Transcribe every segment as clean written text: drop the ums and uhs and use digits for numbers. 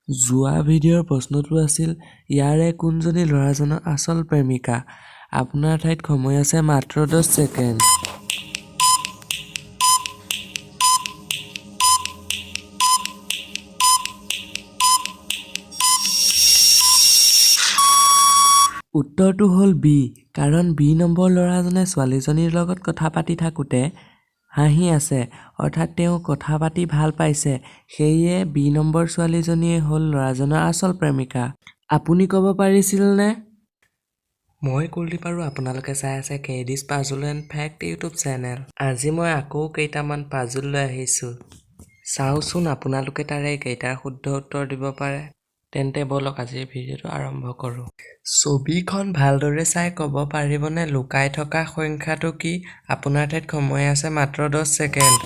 যোৱা ভিডিঅ'ৰ প্ৰশ্নটো আছিল ইয়াৰে কোনজনী ল'ৰাজনৰ আচল প্ৰেমিকা। আপোনাৰ ঠাইত সময় আছে মাত্ৰ 10 ছেকেণ্ড। উত্তৰটো হ'ল বি, কাৰণ বি নম্বৰ ল'ৰাজনে ছোৱালীজনীৰ লগত কথা পাতি থাকোঁতে হাঁহি আছে, অৰ্থাৎ তেওঁ কথা পাতি ভাল পাইছে, সেয়ে বি নম্বৰ ছোৱালীজনীয়ে হ'ল ল'ৰাজনৰ আচল প্ৰেমিকা। আপুনি ক'ব পাৰিছিলনে? মই কুলদীপ আৰু আপোনালোকে চাই আছে কেডিছ puzzle and fact YouTube channel. আজি মই আকৌ কেইটামান পাজল লৈ আহিছোঁ। চাওঁচোন আপোনালোকে তাৰে কেইটাৰ শুদ্ধ উত্তৰ দিব পাৰে। তেন্তে ব'লক আজিৰ ভিডিঅ'টো আৰম্ভ কৰোঁ। ছবিখন ভালদৰে চাই ক'ব পাৰিবনে লুকাই থকা সংখ্যাটো কি? আপোনাৰ ঠাইত সময় আছে মাত্ৰ 10 ছেকেণ্ড।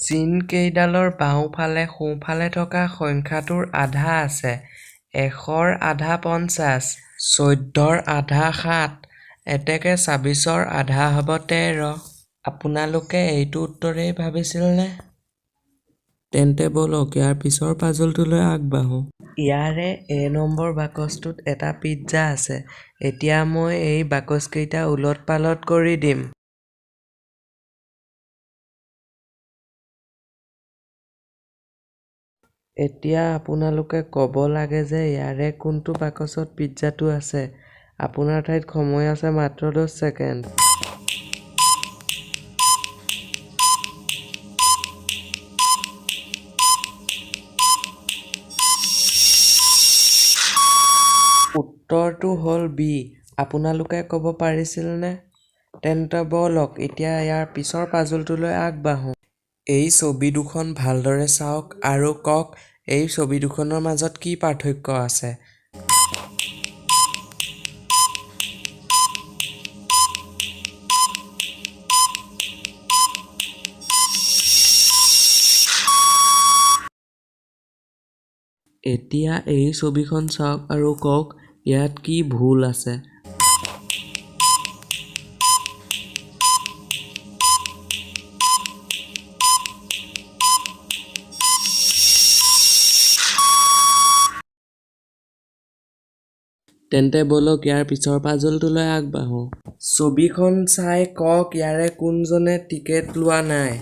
চিন কেইডালৰ বাওঁফালে সোঁফালে থকা সংখ্যাটোৰ আধা আছে। 100ৰ আধা 50, 14ৰ আধা 7, এতেকে 26ৰ আধা হ'ব 13। আপোনালোকে এইটো উত্তৰেই ভাবিছিলনে? তেন্তে ব'লক ইয়াৰ পিছৰ পাজলটোলৈ আগবাঢ়ো। ইয়াৰে এ নম্বৰ বাকচটোত এটা পিজ্জা আছে। এতিয়া মই এই বাকচকেইটা ওলট পালট কৰি দিম। এতিয়া আপোনালোকে ক'ব লাগে যে ইয়াৰে কোনটো বাকচত পিজ্জাটো আছে। আপোনাৰ ঠাইত সময় আছে মাত্ৰ 10 ছেকেণ্ড। উত্তৰটো হ'ল বি। আপোনালোকে ক'ব পাৰিছিলনে? তেন্তে ব'লক এতিয়া ইয়াৰ পিছৰ পাজলটোলৈ আগবাঢ়ো। এই ছবি দুখন ভালদৰে চাওক আৰু কওক এই ছবি দুখনৰ মাজত কি পাৰ্থক্য আছে। এতিয়া এই ছবিখন চাওক আৰু কওক ইয়াত কি ভুল আছে। তেন্তে ব'লক ইয়াৰ পিছৰ পাজলটোলৈ আগবাঢ়ো। ছবিখন চাই কওক ইয়াৰে কোনজনে টিকেট লোৱা নাই।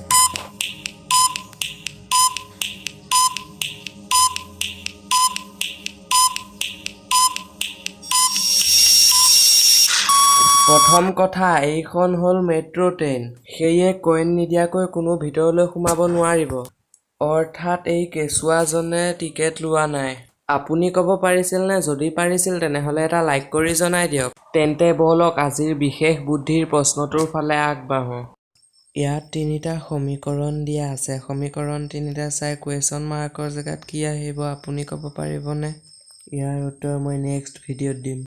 প্ৰথম কথা, এইখন হ'ল মেট্ৰ' ট্ৰেইন, সেয়ে কইন নিদিয়াকৈ কোনো ভিতৰলৈ সোমাব নোৱাৰিব। অৰ্থাৎ এই কেঁচুৱাজনে টিকেট লোৱা নাই। আপুনি ক'ব পাৰিছিলনে? যদি পাৰিছিল তেনেহ'লে এটা লাইক কৰি জনাই দিয়ক। তেন্তে ব'লক আজিৰ বিশেষ বুদ্ধিৰ প্ৰশ্নটোৰ ফালে আগবাঢ়ো। ইয়াত তিনিটা সমীকৰণ দিয়া আছে। সমীকৰণ তিনিটা চাই কুৱেশ্যন মাৰ্কৰ জেগাত কি আহিব আপুনি ক'ব পাৰিবনে? ইয়াৰ উত্তৰ মই নেক্সট ভিডিঅ'ত দিম।